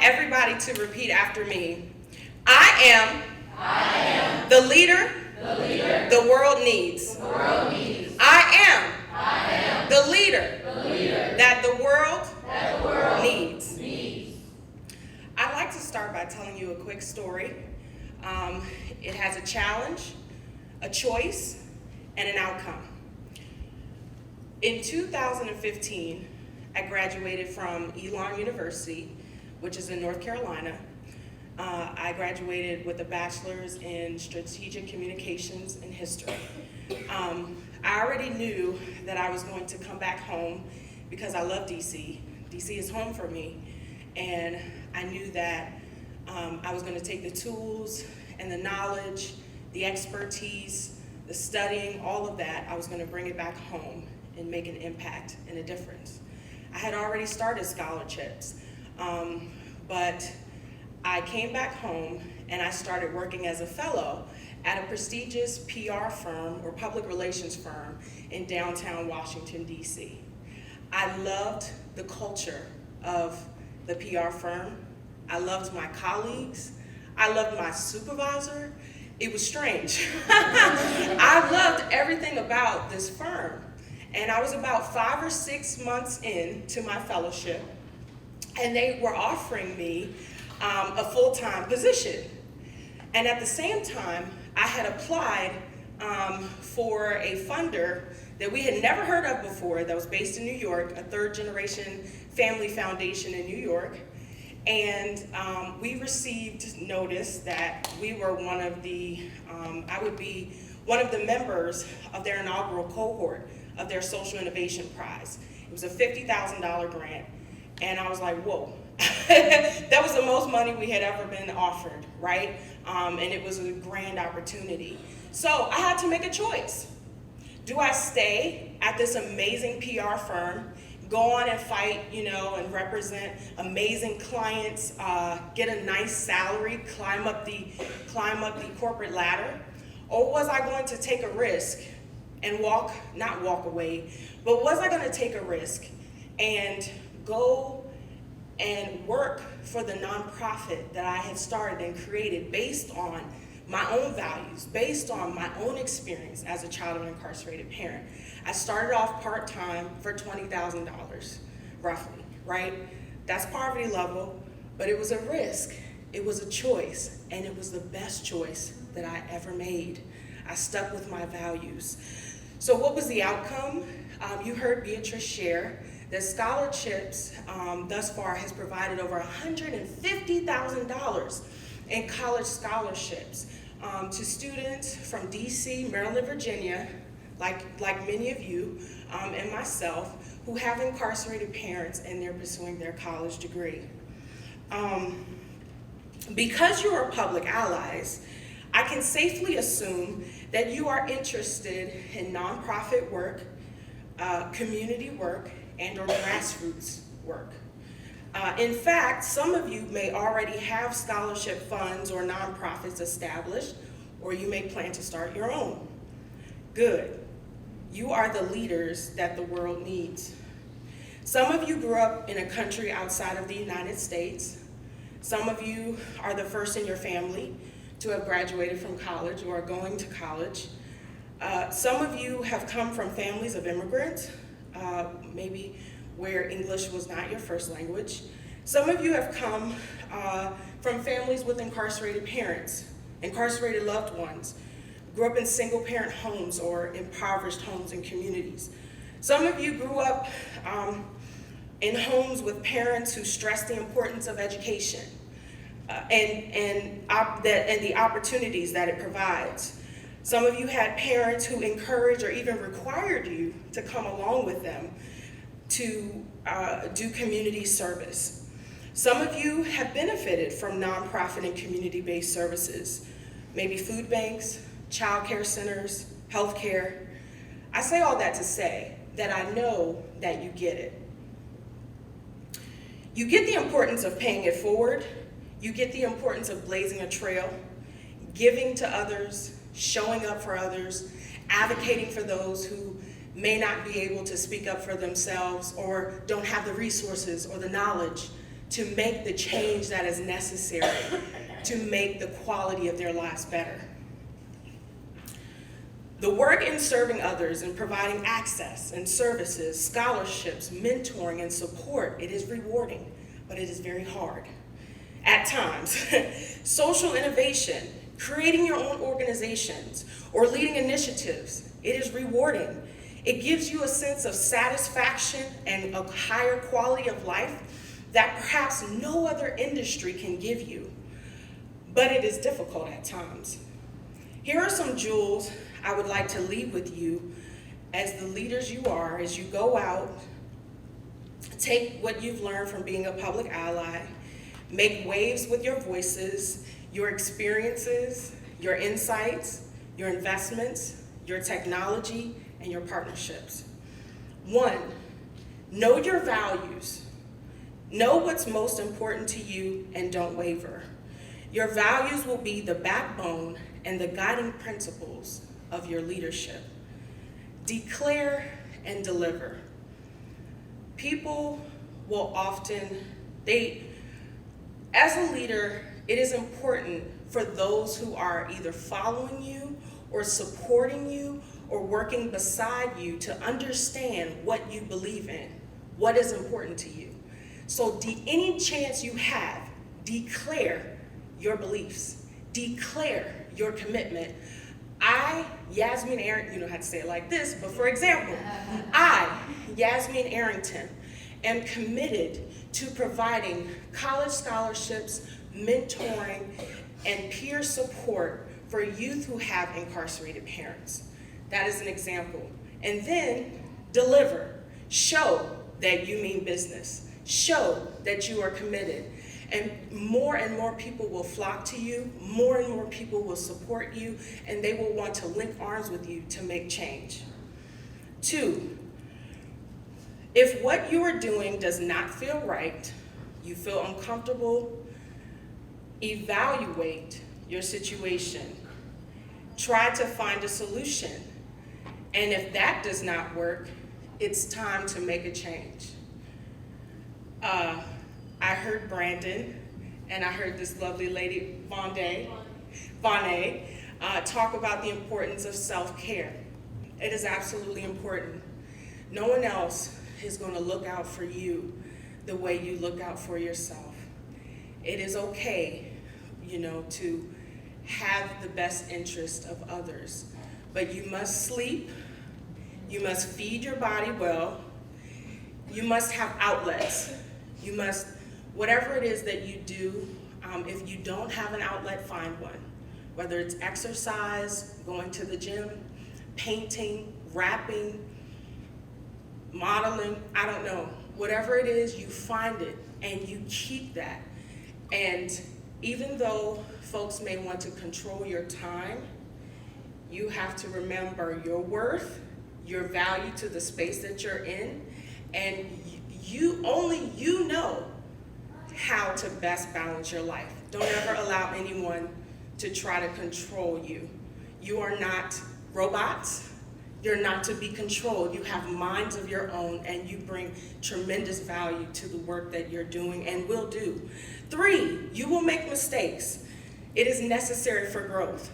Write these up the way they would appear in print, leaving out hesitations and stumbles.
everybody to repeat after me. I am the leader the world needs. I am the leader that the world needs. I'd like to start by telling you a quick story. It has a challenge, a choice, and an outcome. In 2015, I graduated from Elon University, which is in North Carolina. I graduated with a bachelor's in strategic communications and history. I already knew that I was going to come back home because I love DC. DC is home for me. And I knew that I was going to take the tools and the knowledge, the expertise, the studying, all of that, I was going to bring it back home and make an impact and a difference. I had already started scholarships, but I came back home and I started working as a fellow at a prestigious PR firm or public relations firm in downtown Washington, D.C. I loved the culture of the PR firm. I loved my colleagues. I loved my supervisor. It was strange. I loved everything about this firm. And I was about 5 or 6 months into my fellowship, and they were offering me a full-time position. And at the same time, I had applied for a funder that we had never heard of before that was based in New York, a third-generation family foundation in New York. And we received notice that we were one of the, I would be one of the members of their inaugural cohort of their Social Innovation Prize. It was a $50,000 grant, and I was like, whoa. That was the most money we had ever been offered, right? And it was a grand opportunity. So I had to make a choice. Do I stay at this amazing PR firm, go on and fight, and represent amazing clients, get a nice salary, climb up the corporate ladder? Or was I going to take a risk and not walk away, but was I going to take a risk and go and work for the nonprofit that I had started and created based on my own values, based on my own experience as a child of an incarcerated parent? I started off part-time for $20,000, roughly, right? That's poverty level, but it was a risk, it was a choice, and it was the best choice that I ever made. I stuck with my values. So what was the outcome? You heard Beatrice share that scholarships thus far has provided over $150,000 in college scholarships to students from DC, Maryland, Virginia, like many of you and myself, who have incarcerated parents and they're pursuing their college degree. Because you are public allies, I can safely assume that you are interested in nonprofit work, community work, and or grassroots work. In fact, some of you may already have scholarship funds or nonprofits established, or you may plan to start your own. Good. You are the leaders that the world needs. Some of you grew up in a country outside of the United States. Some of you are the first in your family to have graduated from college or are going to college. Some of you have come from families of immigrants, maybe where English was not your first language. Some of you have come from families with incarcerated parents, incarcerated loved ones, grew up in single-parent homes or impoverished homes and communities. Some of you grew up in homes with parents who stressed the importance of education and the opportunities that it provides. Some of you had parents who encouraged or even required you to come along with them to do community service. Some of you have benefited from nonprofit and community-based services, maybe food banks, child care centers, healthcare. I say all that to say that I know that you get it. You get the importance of paying it forward. You get the importance of blazing a trail, giving to others, showing up for others, advocating for those who may not be able to speak up for themselves or don't have the resources or the knowledge to make the change that is necessary to make the quality of their lives better. The work in serving others and providing access and services, scholarships, mentoring, and support, it is rewarding, but it is very hard at times. Social innovation, creating your own organizations, or leading initiatives, it is rewarding. It gives you a sense of satisfaction and a higher quality of life that perhaps no other industry can give you. But it is difficult at times. Here are some jewels I would like to leave with you as the leaders you are, as you go out, take what you've learned from being a public ally, make waves with your voices, your experiences, your insights, your investments, your technology, and your partnerships. 1, know your values. Know what's most important to you and don't waver. Your values will be the backbone and the guiding principles of your leadership. Declare and deliver. People will often, as a leader, it is important for those who are either following you or supporting you or working beside you to understand what you believe in, what is important to you. So any chance you have, declare your beliefs, declare your commitment. I, Yasmine Arrington, you don't have to say it like this, but for example, I, Yasmine Arrington, am committed to providing college scholarships, mentoring, and peer support for youth who have incarcerated parents. That is an example. And then deliver. Show that you mean business. Show that you are committed. And more people will flock to you, more and more people will support you, and they will want to link arms with you to make change. 2, if what you are doing does not feel right, you feel uncomfortable, evaluate your situation. Try to find a solution. And if that does not work, it's time to make a change. I heard Brandon, and I heard this lovely lady, Vonne, talk about the importance of self-care. It is absolutely important. No one else is going to look out for you the way you look out for yourself. It is okay, to have the best interest of others, but you must sleep, you must feed your body well, you must have outlets, you must, whatever it is that you do, if you don't have an outlet, find one. Whether it's exercise, going to the gym, painting, rapping, modeling, I don't know. Whatever it is, you find it and you keep that. And even though folks may want to control your time, you have to remember your worth, your value to the space that you're in, and only you know how to best balance your life. Don't ever allow anyone to try to control you. You are not robots. You're not to be controlled. You have minds of your own, and you bring tremendous value to the work that you're doing and will do. 3, you will make mistakes. It is necessary for growth.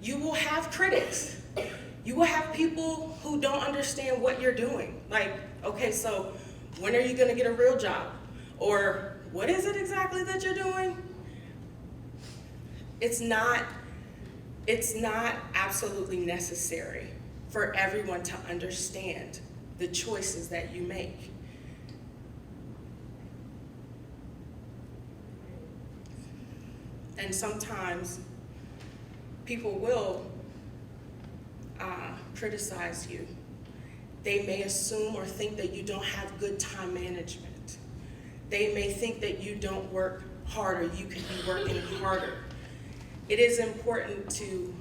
You will have critics. You will have people who don't understand what you're doing. Like, okay, so when are you going to get a real job? Or what is it exactly that you're doing? It's not absolutely necessary for everyone to understand the choices that you make. And sometimes people will criticize you. They may assume or think that you don't have good time management. They may think that you don't work harder. You could be working harder. It is important to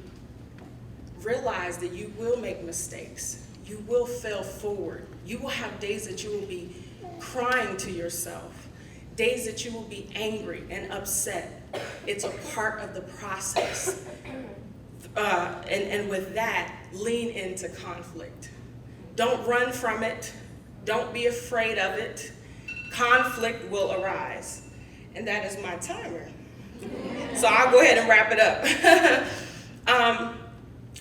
realize that you will make mistakes. You will fail forward. You will have days that you will be crying to yourself, days that you will be angry and upset. It's a part of the process. And with that, lean into conflict. Don't run from it. Don't be afraid of it. Conflict will arise. and that is my timer. So I'll go ahead and wrap it up.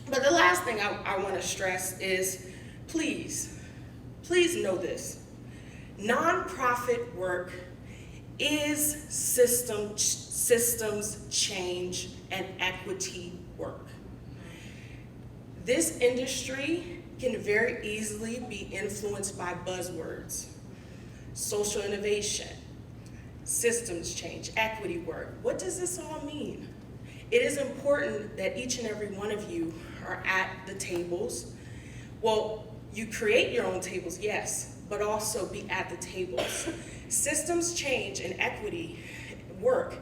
But the last thing I want to stress is, please know this. Nonprofit work is systems change and equity work. This industry can very easily be influenced by buzzwords: social innovation, systems change, equity work. What does this all mean? It is important that each and every one of you are at the tables. Well, you create your own tables, yes, but also be at the tables. Systems change and equity work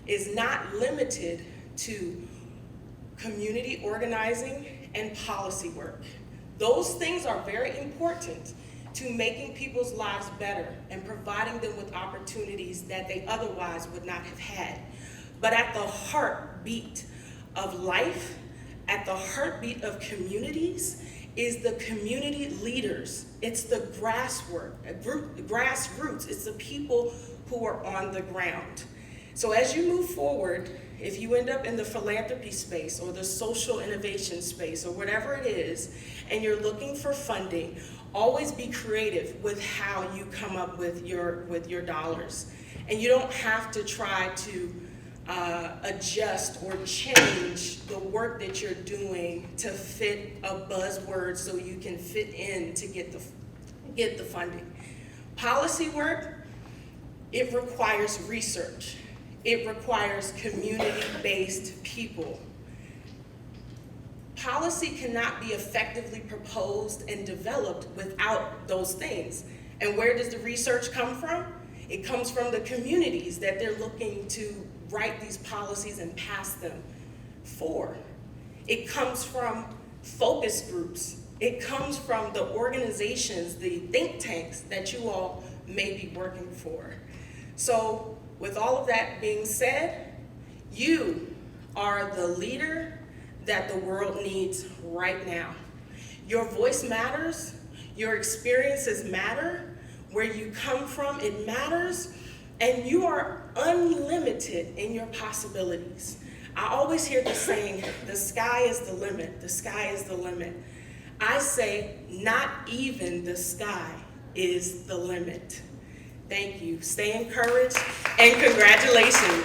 is not limited to community organizing and policy work. Those things are very important to making people's lives better and providing them with opportunities that they otherwise would not have had. But at the heartbeat of life, at the heartbeat of communities, is the community leaders. It's the grassroots. It's the people who are on the ground. So as you move forward, if you end up in the philanthropy space or the social innovation space or whatever it is, and you're looking for funding, always be creative with how you come up with your dollars. And you don't have to try to adjust or change the work that you're doing to fit a buzzword so you can fit in to get the funding. Policy work, it requires research. It requires community-based people. Policy cannot be effectively proposed and developed without those things. And where does the research come from? It comes from the communities that they're looking to write these policies and pass them for. It comes from focus groups. It comes from the organizations, the think tanks that you all may be working for. So with all of that being said, you are the leader that the world needs right now. Your voice matters. Your experiences matter. Where you come from, it matters. And you are unlimited in your possibilities. I always hear the saying, the sky is the limit, the sky is the limit. I say, not even the sky is the limit. Thank you. Stay encouraged and congratulations.